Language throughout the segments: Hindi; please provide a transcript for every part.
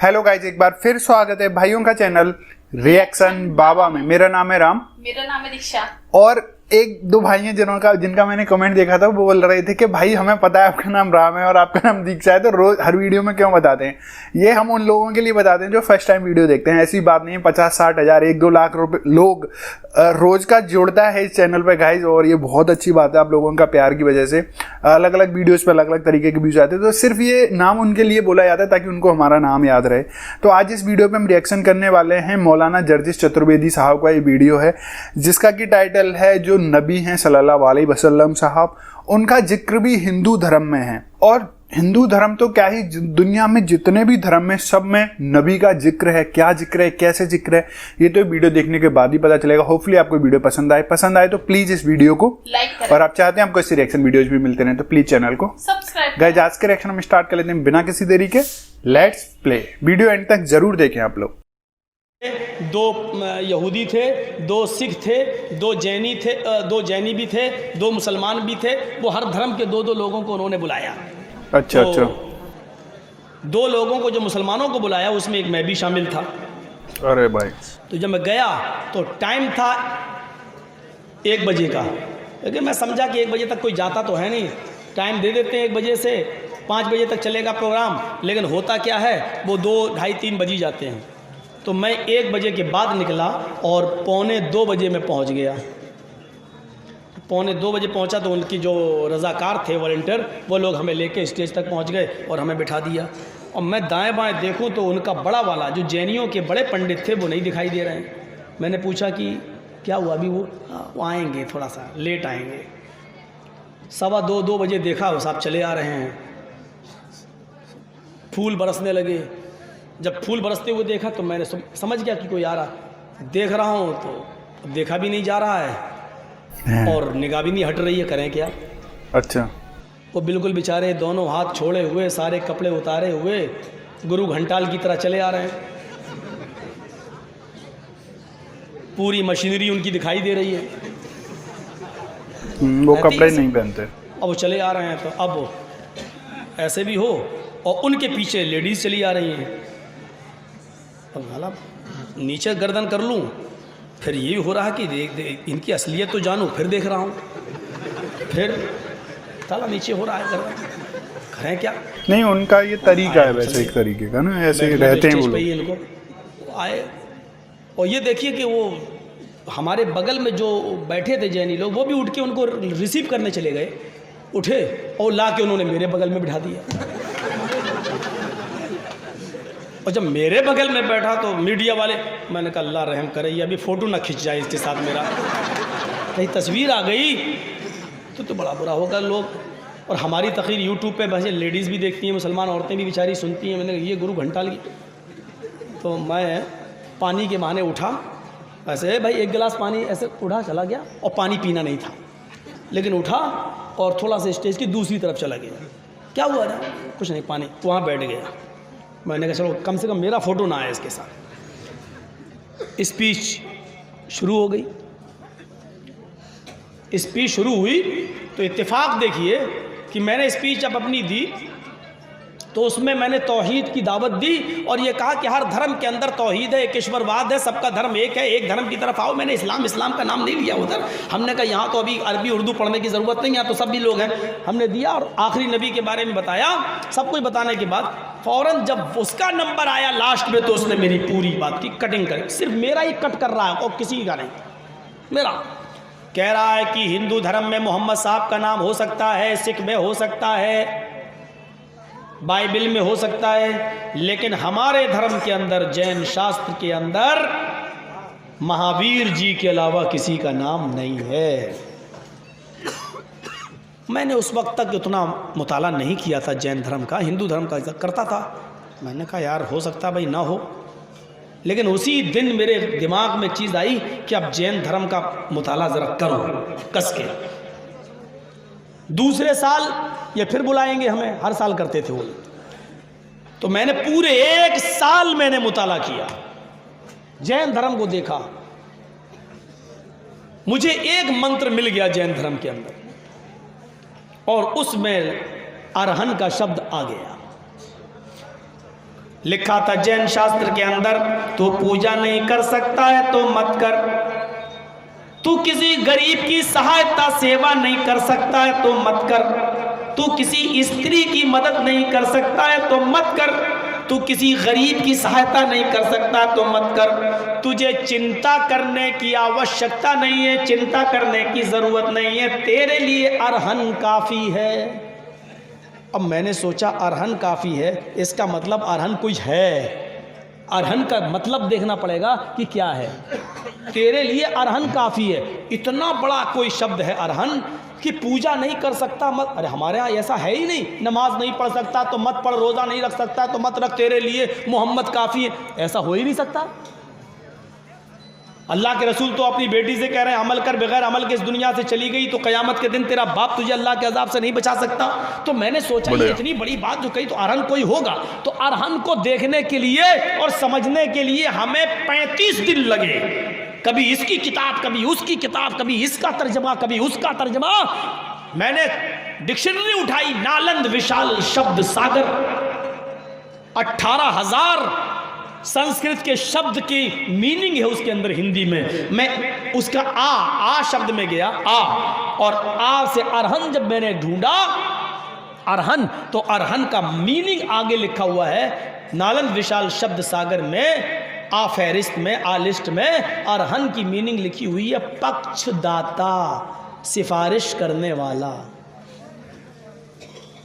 हेलो गाइज, एक बार फिर स्वागत है भाइयों का चैनल रिएक्शन बाबा में। मेरा नाम है राम। मेरा नाम है दीक्षा। और एक दो भाई हैं जिनका मैंने कमेंट देखा था, वो बोल रहे थे कि भाई हमें पता है आपका नाम राम है और आपका नाम दीक्षा है, तो रोज हर वीडियो में क्यों बताते हैं। ये हम उन लोगों के लिए बताते हैं जो फर्स्ट टाइम वीडियो देखते हैं। ऐसी बात नहीं है, 50-60 हज़ार 1-2 लाख लोग रोज का जुड़ता है इस चैनल पे गाइज, और ये बहुत अच्छी बात है। आप लोगों का प्यार की वजह से अलग अलग वीडियोज़ पर अलग अलग तरीके के व्यूज आते हैं, तो सिर्फ ये नाम उनके लिए बोला जाता है ताकि उनको हमारा नाम याद रहे। तो आज इस वीडियो पे हम रिएक्शन करने वाले हैं मौलाना जर्जिस चतुर्वेदी साहब का ये वीडियो है, जिसका की टाइटल है जो नबी हैं सल्लल्लाहु अलैहि वसल्लम साहब, उनका जिक्र भी हिंदू धर्म में है। और हिंदू धर्म तो क्या ही, दुनिया में जितने भी धर्म है सब में नबी का जिक्र है। क्या जिक्र है, कैसे जिक्र है, ये तो वीडियो देखने के बाद ही पता चलेगा। होपफुली आपको वीडियो पसंद आए तो प्लीज इस वीडियो को लाइक करें, और आप चाहते हैं आपको ऐसे रिएक्शन वीडियोज भी मिलते रहे तो प्लीज चैनल को सब्सक्राइब। गाइस, आज के रिएक्शन हम स्टार्ट कर लेते हैं बिना किसी देरी के। Let's play. वीडियो एंड तक जरूर देखें आप लोग। 2 यहूदी थे, 2 सिख थे, 2 जैनी थे, 2 जैनी भी थे, 2 मुसलमान भी थे। वो हर धर्म के 2-2 लोगों को उन्होंने बुलाया। अच्छा तो अच्छा। 2 लोगों को, जो मुसलमानों को बुलाया, उसमें एक मैं भी शामिल था। अरे भाई, तो जब मैं गया तो टाइम था 1 बजे का, लेकिन मैं समझा कि 1 बजे तक कोई जाता तो है नहीं, टाइम दे देते हैं 1 बजे से 5 बजे तक चलेगा प्रोग्राम। लेकिन होता क्या है, वो 2, ढाई, 3 बज ही जाते हैं। तो मैं 1 बजे के बाद निकला और 1:45 बजे में पहुंच गया। 1:45 बजे पहुंचा तो उनकी जो रज़ाकार थे, वॉलंटियर, वो लोग हमें लेके स्टेज तक पहुंच गए और हमें बिठा दिया। और मैं दाएं बाएं देखूं तो उनका बड़ा वाला, जो जैनियों के बड़े पंडित थे, वो नहीं दिखाई दे रहे हैं। मैंने पूछा कि क्या हुआ, अभी वो आएंगे, थोड़ा सा लेट आएंगे। 2:15-2 बजे देखा, वो साहब चले आ रहे हैं। फूल बरसने लगे। जब फूल बरसते हुए देखा तो मैंने समझ गया कि कोई आ रहा। देख रहा हूँ तो देखा भी नहीं जा रहा है और निगाह भी नहीं हट रही है, करें क्या। अच्छा। वो बिल्कुल बेचारे दोनों हाथ छोड़े हुए, सारे कपड़े उतारे हुए, गुरु घंटाल की तरह चले आ रहे हैं। पूरी मशीनरी उनकी दिखाई दे रही है। वो कपड़े नहीं पहनते। अब वो चले आ रहे हैं, तो अब ऐसे भी हो, और उनके पीछे लेडीज़ चली आ रही हैं। अब साला नीचे गर्दन कर लूँ, फिर ये हो रहा कि देख इनकी असलियत तो जानूँ, फिर देख रहा हूँ, फिर साला नीचे हो रहा है गर्दन, करें क्या। नहीं, उनका ये तरीका है वैसे, एक तरीके का ना, ऐसे ही रहते हैं वो लोग। इनको आए और ये देखिए कि वो हमारे बगल में जो बैठे थे जैनी लोग, वो भी उठ के उनको रिसीव करने चले गए। उठे और ला के उन्होंने मेरे बगल में बिठा दिया। और जब मेरे बगल में बैठा तो मीडिया वाले, मैंने कहा अल्लाह रहम करे, ये अभी फ़ोटो ना खिंच जाए इसके साथ मेरा, कहीं तस्वीर आ गई तो बड़ा बुरा होगा लोग। और हमारी तकरीर यूट्यूब पे वैसे लेडीज़ भी देखती हैं, मुसलमान औरतें भी बेचारी सुनती हैं। मैंने कहा ये गुरु घंटाल की। तो मैं पानी के बहाने उठा, ऐसे भाई 1 गिलास पानी, ऐसे उठा चला गया, और पानी पीना नहीं था, लेकिन उठा और थोड़ा सा स्टेज की दूसरी तरफ चला गया। क्या हुआ था, कुछ नहीं, पानी, वहाँ बैठ गया। मैंने कहा चलो कम से कम मेरा फ़ोटो ना आए इसके साथ। स्पीच शुरू हो गई। स्पीच शुरू हुई तो इत्तेफाक देखिए कि मैंने स्पीच जब अपनी दी तो उसमें मैंने तौहीद की दावत दी और ये कहा कि हर धर्म के अंदर तौहीद है, एक ईश्वरवाद है, सबका धर्म एक है, एक धर्म की तरफ आओ। मैंने इस्लाम का नाम नहीं लिया उधर। हमने कहा यहाँ तो अभी अरबी उर्दू पढ़ने की ज़रूरत नहीं, यहाँ तो सब भी लोग हैं। हमने दिया और आखिरी नबी के बारे में बताया। सब कुछ बताने के बाद फ़ौरन जब उसका नंबर आया लास्ट में, तो उसने मेरी पूरी बात की कटिंग करी। सिर्फ मेरा ही कट कर रहा है और किसी का नहीं, मेरा। कह रहा है कि हिंदू धर्म में मोहम्मद साहब का नाम हो सकता है, सिख में हो सकता है, बाइबल में हो सकता है, लेकिन हमारे धर्म के अंदर, जैन शास्त्र के अंदर, महावीर जी के अलावा किसी का नाम नहीं है। मैंने उस वक्त तक उतना मुताला नहीं किया था जैन धर्म का, हिंदू धर्म का करता था। मैंने कहा यार हो सकता भाई ना हो, लेकिन उसी दिन मेरे दिमाग में चीज़ आई कि अब जैन धर्म का मुताला ज़रा करो कस के। दूसरे साल ये फिर बुलाएंगे हमें, हर साल करते थे वो। तो मैंने पूरे 1 साल मैंने मुताला किया, जैन धर्म को देखा। मुझे एक मंत्र मिल गया जैन धर्म के अंदर, और उसमें अरहन का शब्द आ गया। लिखा था जैन शास्त्र के अंदर, तू पूजा नहीं कर सकता है तो मत कर, तू किसी गरीब की सहायता सेवा नहीं कर सकता है तो मत कर, तू किसी स्त्री की मदद नहीं कर सकता है तो मत कर, तू किसी गरीब की सहायता नहीं कर सकता तो मत कर, तुझे चिंता करने की आवश्यकता नहीं है, चिंता करने की ज़रूरत नहीं है, तेरे लिए अरहन काफ़ी है। अब मैंने सोचा अरहन काफ़ी है, इसका मतलब अरहन कुछ है, अरहन का मतलब देखना पड़ेगा कि क्या है। तेरे लिए अरहन काफ़ी है, इतना बड़ा कोई शब्द है अरहन कि पूजा नहीं कर सकता मत, अरे हमारे यहाँ ऐसा है ही नहीं, नमाज नहीं पढ़ सकता तो मत पढ़, रोज़ा नहीं रख सकता तो मत रख, तेरे लिए मोहम्मद काफ़ी है, ऐसा हो ही नहीं सकता। अल्लाह के रसूल तो अपनी बेटी से कह रहे हैं अमल कर, बगैर अमल के इस दुनिया से चली गई तो क़यामत के दिन तेरा बाप तुझे अल्लाह के अज़ाब से नहीं बचा सकता। तो मैंने सोचा ये इतनी बड़ी बात जो कही तो अरहन कोई होगा, तो अरहन को देखने के लिए और समझने के लिए हमें 35 दिन लगे, कभी इसकी किताब, कभी उसकी किताब, कभी इसका तर्जमा, कभी उसका तर्जमा। मैंने डिक्शनरी उठाई, नालंद विशाल शब्द सागर, 18,000 संस्कृत के शब्द की मीनिंग है उसके अंदर हिंदी में। मैं उसका आ शब्द में गया, आ, और आ से अरहन जब मैंने ढूंढा अरहन, तो अरहन का मीनिंग आगे लिखा हुआ है नालंद विशाल शब्द सागर में, आ फहरिस्त में, आ लिस्ट में अरहन की मीनिंग लिखी हुई है पक्षदाता, सिफारिश करने वाला।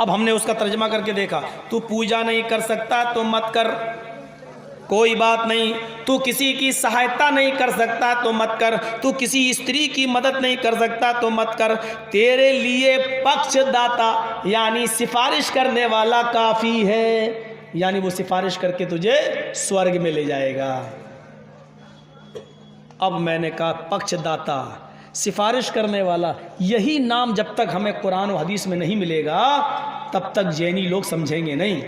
अब हमने उसका तर्जमा करके देखा, तू पूजा नहीं कर सकता तो मत कर, कोई बात नहीं, तू किसी की सहायता नहीं कर सकता तो मत कर, तू किसी स्त्री की मदद नहीं कर सकता तो मत कर, तेरे लिए पक्षदाता यानी सिफारिश करने वाला काफ़ी है, यानी वो सिफारिश करके तुझे स्वर्ग में ले जाएगा। अब मैंने कहा पक्षदाता, सिफारिश करने वाला, यही नाम जब तक हमें कुरान और हदीस में नहीं मिलेगा तब तक जैनी लोग समझेंगे नहीं।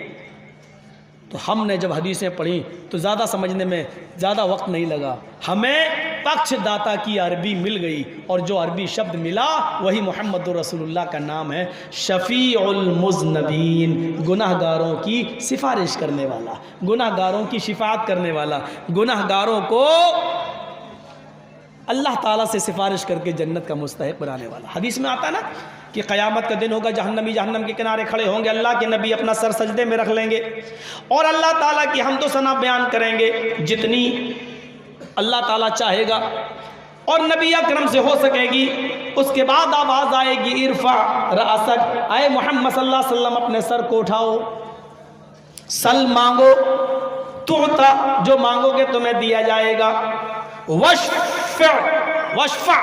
तो हमने जब हदीसें पढ़ी तो ज़्यादा समझने में ज़्यादा वक्त नहीं लगा, हमें पक्षदाता की अरबी मिल गई, और जो अरबी शब्द मिला वही मुहम्मदुर रसूलुल्लाह का नाम है, शफ़ीउल मुज़नबीन, गुनाहगारों की सिफारिश करने वाला, गुनाहगारों की शिफात करने वाला, गुनाहगारों को अल्लाह ताला से सिफारिश करके जन्नत का मुस्तहिक बनाने वाला। हदीस में आता ना कि क़यामत का दिन होगा, जहन्नमी जहन्नम के किनारे खड़े होंगे, अल्लाह के नबी अपना सर सजदे में रख लेंगे और अल्लाह ताला की हम तो सना बयान करेंगे जितनी अल्लाह ताला चाहेगा और नबी अकरम से हो सकेगी। उसके बाद आवाज़ आएगी, इरफा रअसक, आए मोहम्मद सल्लल्लाहु अलैहि वसल्लम अपने सर को उठाओ, सल मांगो तुअता, जो मांगोगे तुम्हें दिया जाएगा, वशफा,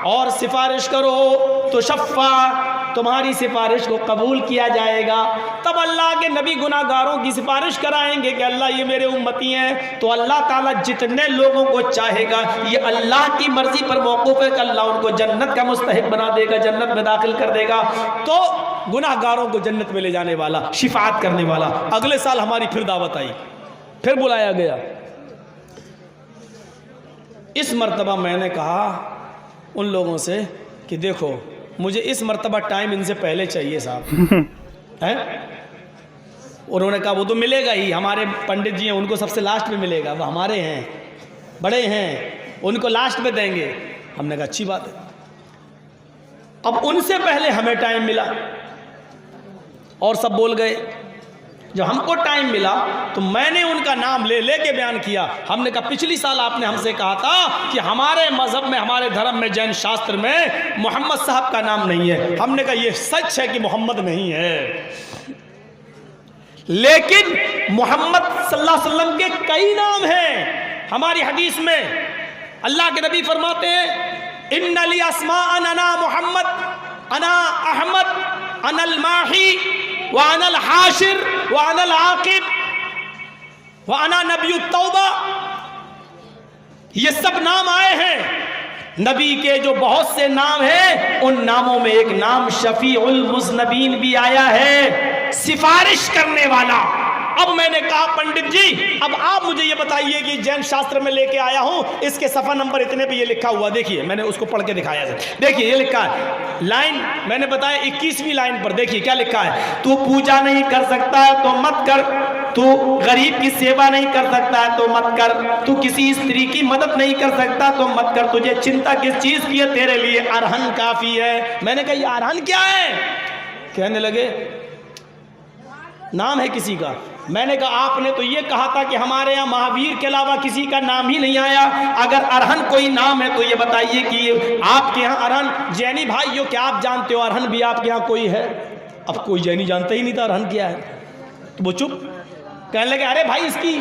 और सिफारिश करो तो शफ़ा, तुम्हारी सिफारिश को कबूल किया जाएगा। तब अल्लाह के नबी गुनाहगारों की सिफारिश कराएंगे कि अल्लाह ये मेरे उम्मती हैं, तो अल्लाह ताला जितने लोगों को चाहेगा, ये अल्लाह की मर्जी पर मौकूफ़ है कि अल्लाह उनको जन्नत का मुस्तहिक बना देगा, जन्नत में दाखिल कर देगा। तो गुनाहगारों को जन्नत में ले जाने वाला, शिफात करने वाला। अगले साल हमारी फिर दावत आई, फिर बुलाया गया। इस मर्तबा मैंने कहा उन लोगों से कि देखो मुझे इस मर्तबा टाइम इनसे पहले चाहिए साहब, हैं? उन्होंने कहा वो तो मिलेगा ही, हमारे पंडित जी हैं उनको सबसे लास्ट में मिलेगा, वो हमारे हैं, बड़े हैं, उनको लास्ट में देंगे। हमने कहा अच्छी बात है। अब उनसे पहले हमें टाइम मिला और सब बोल गए। जब हमको टाइम मिला तो मैंने उनका नाम ले लेके बयान किया। हमने कहा पिछली साल आपने हमसे कहा था कि हमारे मज़हब में, हमारे धर्म में, जैन शास्त्र में मोहम्मद साहब का नाम नहीं है। हमने कहा यह सच है कि मोहम्मद नहीं है, लेकिन मोहम्मद सल्लल्लाहु अलैहि वसल्लम के कई नाम हैं। हमारी हदीस में अल्लाह के नबी फरमाते हैं, इन्ना ली अस्माअन अना मोहम्मद, अना अहमद, अनल माही व अनल हाशिर व अनल आकिब व अना नबी तौबा। ये सब नाम आए हैं। नबी के जो बहुत से नाम हैं, उन नामों में एक नाम शफीउल मुज़नबीन भी आया है, सिफारिश करने वाला। अब मैंने कहा पंडित जी अब आप मुझे ये बताइए कि जैन शास्त्र में लेके आया हूं, इसके सफ़ा नंबर इतने पे ये लिखा हुआ, देखिए मैंने उसको पढ़ के दिखाया था। देखिए ये लिखा है, लाइन मैंने बताया 21वीं लाइन पर देखिए क्या लिखा है, तू पूजा नहीं कर सकता तो मत कर, तू गरीब की सेवा नहीं कर सकता है तो मत कर, तू किसी स्त्री की मदद नहीं कर सकता तो मत कर, तुझे चिंता किस चीज की है, तेरे लिए अरहन काफी है। मैंने कहा ये अरहन क्या है? कहने लगे नाम है किसी का। मैंने कहा आपने तो ये कहा था कि हमारे यहाँ महावीर के अलावा किसी का नाम ही नहीं आया, अगर अरहन कोई नाम है तो ये बताइए कि आपके यहाँ अरहन। जैनी भाइयों क्या आप जानते हो अरहन भी आपके यहाँ कोई है? अब कोई जैनी जानता ही नहीं था अरहन क्या है, तो वो चुप। कहने लगे अरे भाई इसकी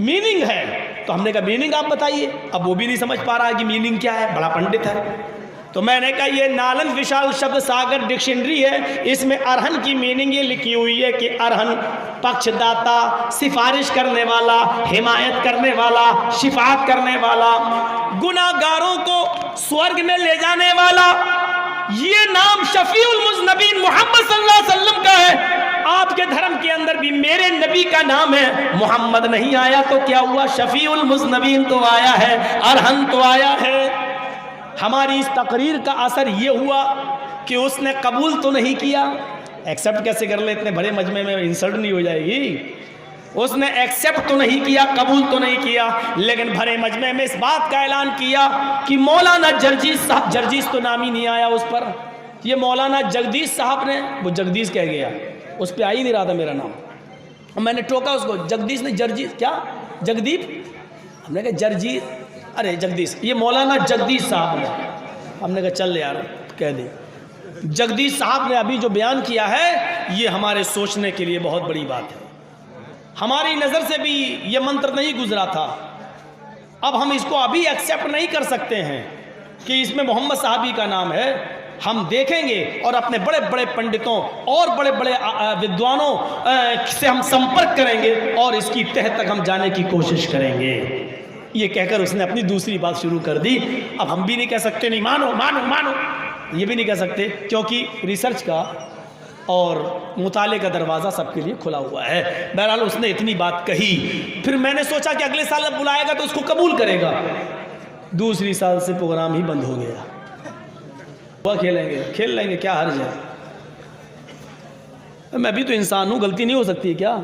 मीनिंग है। तो हमने कहा मीनिंग आप बताइए। अब वो भी नहीं समझ पा रहा है कि मीनिंग क्या है, बड़ा पंडित है। तो मैंने कहा ये नालंद विशाल शब्द सागर डिक्शनरी है, इसमें अरहन की मीनिंग ये लिखी हुई है कि अरहन पक्षदाता, सिफारिश करने वाला, हिमायत करने वाला, शिफात करने वाला, गुनाहगारों को स्वर्ग में ले जाने वाला। ये नाम शफीउल मुज़नबीन मोहम्मद सल्लल्लाहु अलैहि वसल्लम का है। आपके धर्म के अंदर भी मेरे नबी का नाम है, मोहम्मद नहीं आया तो क्या हुआ, शफीउल मुज़नबीन तो आया है, अरहन तो आया है। हमारी इस तकरीर का असर ये हुआ कि उसने कबूल तो नहीं किया। एक्सेप्ट कैसे कर ले, इतने बड़े मजमे में इंसल्ट नहीं हो जाएगी। उसने एक्सेप्ट तो नहीं किया, कबूल तो नहीं किया, लेकिन भरे मजमे में इस बात का ऐलान किया कि मौलाना जर्जीस साहब, जर्जीस तो नाम ही नहीं आया उस पर, ये मौलाना जगदीश साहब ने, वो जगदीश कह गया, उस पर आ ही नहीं रहा था मेरा नाम। मैंने टोका उसको, जगदीश ने जर्जीस क्या, जगदीप, हमने कहा जर्जीस, अरे जगदीश, ये मौलाना जगदीश साहब ने। हमने कहा चल यार कह दे। जगदीश साहब ने अभी जो बयान किया है ये हमारे सोचने के लिए बहुत बड़ी बात है। हमारी नज़र से भी ये मंत्र नहीं गुजरा था। अब हम इसको अभी एक्सेप्ट नहीं कर सकते हैं कि इसमें मोहम्मद साहबी का नाम है। हम देखेंगे और अपने बड़े बड़े पंडितों और बड़े बड़े विद्वानों से हम संपर्क करेंगे और इसकी तह तक हम जाने की कोशिश करेंगे। ये कहकर उसने अपनी दूसरी बात शुरू कर दी। अब हम भी नहीं कह सकते नहीं मानो मानो मानो, ये भी नहीं कह सकते, क्योंकि रिसर्च का और मुताले का दरवाज़ा सबके लिए खुला हुआ है। बहरहाल उसने इतनी बात कही, फिर मैंने सोचा कि अगले साल बुलाएगा तो उसको कबूल करेगा। दूसरी साल से प्रोग्राम ही बंद हो गया। वह खेल लेंगे क्या हर्ज है। मैं भी तो इंसान हूँ, गलती नहीं हो सकती है क्या?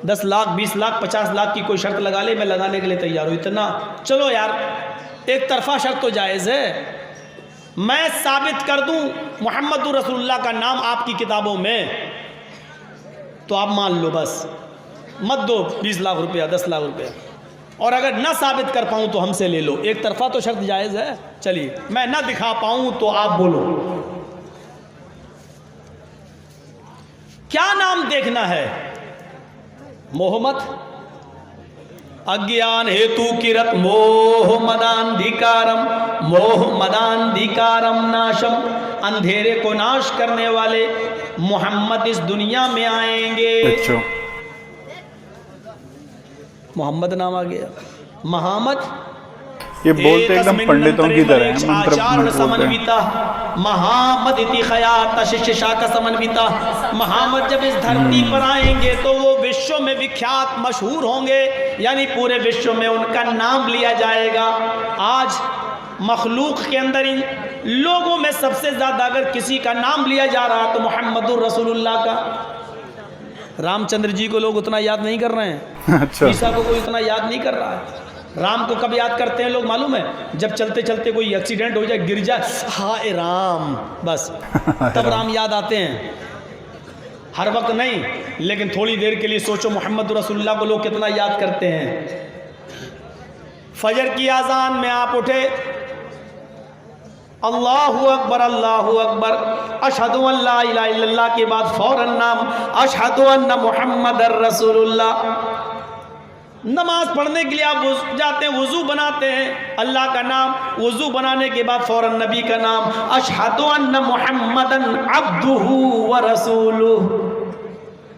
10 लाख 20 लाख 50 लाख की कोई शर्त लगा ले, मैं लगाने के लिए तैयार हूँ। इतना चलो यार, एक तरफा शर्त तो जायज़ है। मैं साबित कर दूं मोहम्मद रसूलुल्लाह का नाम आपकी किताबों में, तो आप मान लो, बस मत दो 20 लाख रुपया 10 लाख रुपया, और अगर ना साबित कर पाऊं तो हमसे ले लो। एक तरफा तो शर्त जायज़ है। चलिए, मैं ना दिखा पाऊं तो आप बोलो क्या नाम देखना है। मोहम्मद अज्ञान हेतु किरत मोह मदांधिकारम, मोह मदांधिकारम नाशम, अंधेरे को नाश करने वाले मोहम्मद इस दुनिया में आएंगे। मोहम्मद नाम आ गया। मोहम्मद ये बोलते एकदम पंडितों की तरह हैं। आचारण समन्विता महामद इति खयात शिष्यशा का समन्विता। मोहम्मद जब इस धरती पर आएंगे तो वो विश्व में विख्यात मशहूर होंगे, यानी पूरे विश्व में उनका नाम लिया जाएगा। आज मखलूक के अंदर इन लोगों में सबसे ज़्यादा अगर किसी का नाम लिया जा रहा तो मोहम्मदुर रसूलुल्लाह का। रामचंद्र जी को लोग उतना याद नहीं कर रहे हैं। अच्छा। ईसा को कोई उतना याद नहीं कर रहा है। राम को कब याद करते हैं लोग मालूम है? जब चलते चलते कोई एक्सीडेंट हो जाए, गिर जाए, हाय राम, बस तब राम याद आते हैं। हर वक्त नहीं, लेकिन थोड़ी देर के लिए सोचो मोहम्मद रसूलुल्लाह को लोग कितना याद करते हैं। फजर की आज़ान में आप उठे, अल्लाहु अकबर अल्लाहु अकबर, अशहदु अल्ला इलाहा इल्लल्लाह के बाद फौरन नाम अशहदु अन्ना मुहम्मदर रसूलुल्लाह। नमाज पढ़ने के लिए आप जाते हैं, वुज़ू बनाते हैं, अल्लाह का नाम, वुज़ू बनाने के बाद फ़ौरन नबी का नाम, अशहदु अन्ना मुहम्मदन अब्दुहु व रसूलुहु,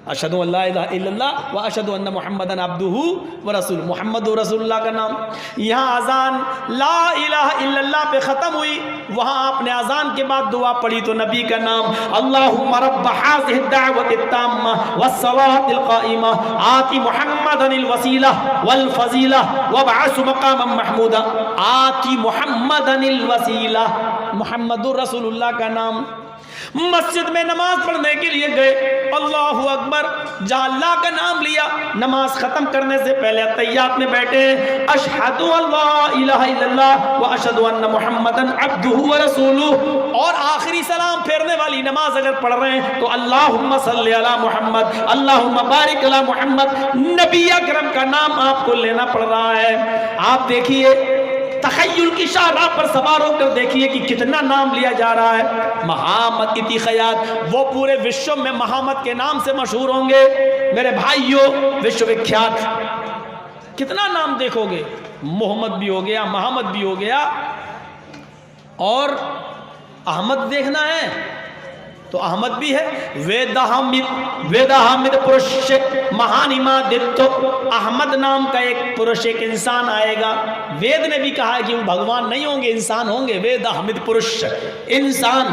अशहदु अल्ला इलाहा इल्लल्लाह व अशहदु अन्ना मुहम्मदन अब्दुहु व रसूलुहु, मोहम्मद रसूलुल्लाह का नाम। यहाँ अज़ान ला इलाहा इल्लल्लाह पे ख़त्म हुई, वहाँ आपने अज़ान के बाद दुआ पढ़ी तो नबी का नाम, अल्लाहुम्मा रब्ब हाज़िहि दावति ताम्मा वस्सलातिल क़ाइमा आति मुहम्मदनिल वसीला वल फ़ज़ीला वबअसहु मक़ामम महमूदा, आति मुहम्मदनिल वसीला, मुहम्मदुर रसूलुल्लाह का नाम। मस्जिद में नमाज पढ़ने के लिए गए, अल्लाहु अकबर, जहाँ अल्लाह का नाम लिया, नमाज खत्म करने से पहले तैयात में बैठे, अशहदु अल्ला इलाहा इल्लल्लाह व अशहदु अन्ना मुहम्मदन अब्दुहु व रसूलुहु, और आखिरी सलाम फेरने वाली नमाज अगर पढ़ रहे हैं तो अल्लाहुम्मा सल्ली अला मुहम्मद, अल्लाहुम्मा बारिक अला मुहम्मद, नबी अकरम का नाम आपको लेना पड़ रहा है। आप देखिए, तखय्युल की शाहराह पर सवार होकर देखिए कि कितना नाम लिया जा रहा है। महामद इति खयात, वो पूरे विश्व में महामद के नाम से मशहूर होंगे मेरे भाइयों, विश्वविख्यात। कितना नाम देखोगे, मोहम्मद भी हो गया, महामद भी हो गया, और अहमद देखना है तो अहमद भी है। वेदाहमिद पुरुष महानिमादित्य, अहमद नाम का एक पुरुष, एक इंसान आएगा। वेद ने भी कहा है कि वो भगवान नहीं होंगे, इंसान होंगे। वेदाहमिद पुरुष, इंसान।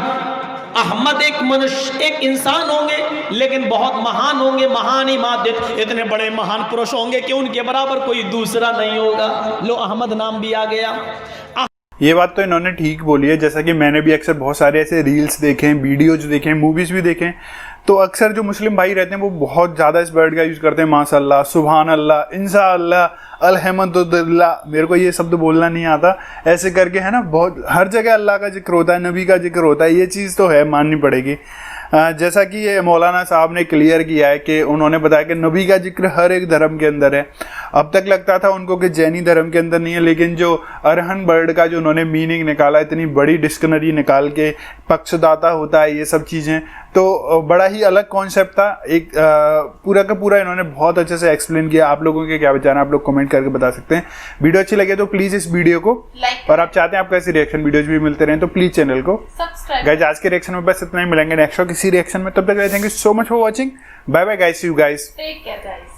अहमद एक मनुष्य, एक इंसान होंगे, लेकिन बहुत महान होंगे। महानिमादित्य, इतने बड़े महान पुरुष होंगे कि उनके बराबर कोई दूसरा नहीं होगा। लो, अहमद नाम भी आ गया। ये बात तो इन्होंने ठीक बोली है। जैसा कि मैंने भी अक्सर बहुत सारे ऐसे रील्स देखे हैं, वीडियोज देखे हैं, मूवीज़ भी देखे हैं, तो अक्सर जो मुस्लिम भाई रहते हैं वो बहुत ज़्यादा इस वर्ड का यूज़ करते हैं। माशाअल्लाह, सुभान अल्लाह, इंशाअल्लाह, अल्हम्दुलिल्लाह। मेरे को ये शब्द बोलना नहीं आता, ऐसे करके है ना, बहुत हर जगह अल्लाह का जिक्र होता है, नबी का जिक्र होता है। ये चीज़ तो है, माननी पड़ेगी। जैसा कि ये मौलाना साहब ने क्लियर किया है कि उन्होंने बताया कि नबी का जिक्र हर एक धर्म के अंदर है। अब तक लगता था उनको कि जैनी धर्म के अंदर नहीं है, लेकिन जो अरहन वर्ड का जो उन्होंने मीनिंग निकाला, इतनी बड़ी डिक्शनरी निकाल के, पक्षदाता होता है, ये सब चीज़ें, तो बड़ा ही अलग कॉन्सेप्ट था। एक पूरा का पूरा इन्होंने बहुत अच्छे से एक्सप्लेन किया। आप लोगों के क्या विचार हैं, आप लोग कमेंट करके बता सकते हैं। वीडियो अच्छी लगे तो प्लीज़ इस वीडियो को लाइक, और आप चाहते हैं आपको ऐसी रिएक्शन वीडियोज भी मिलते रहें तो प्लीज़ चैनल को सब्सक्राइब। गाइस, आज के रिएक्शन में बस इतना ही, मिलेंगे नेक्स्ट किसी रिएक्शन में। तब तक thank you so much for watching. Bye bye guys, you guys, take care guys.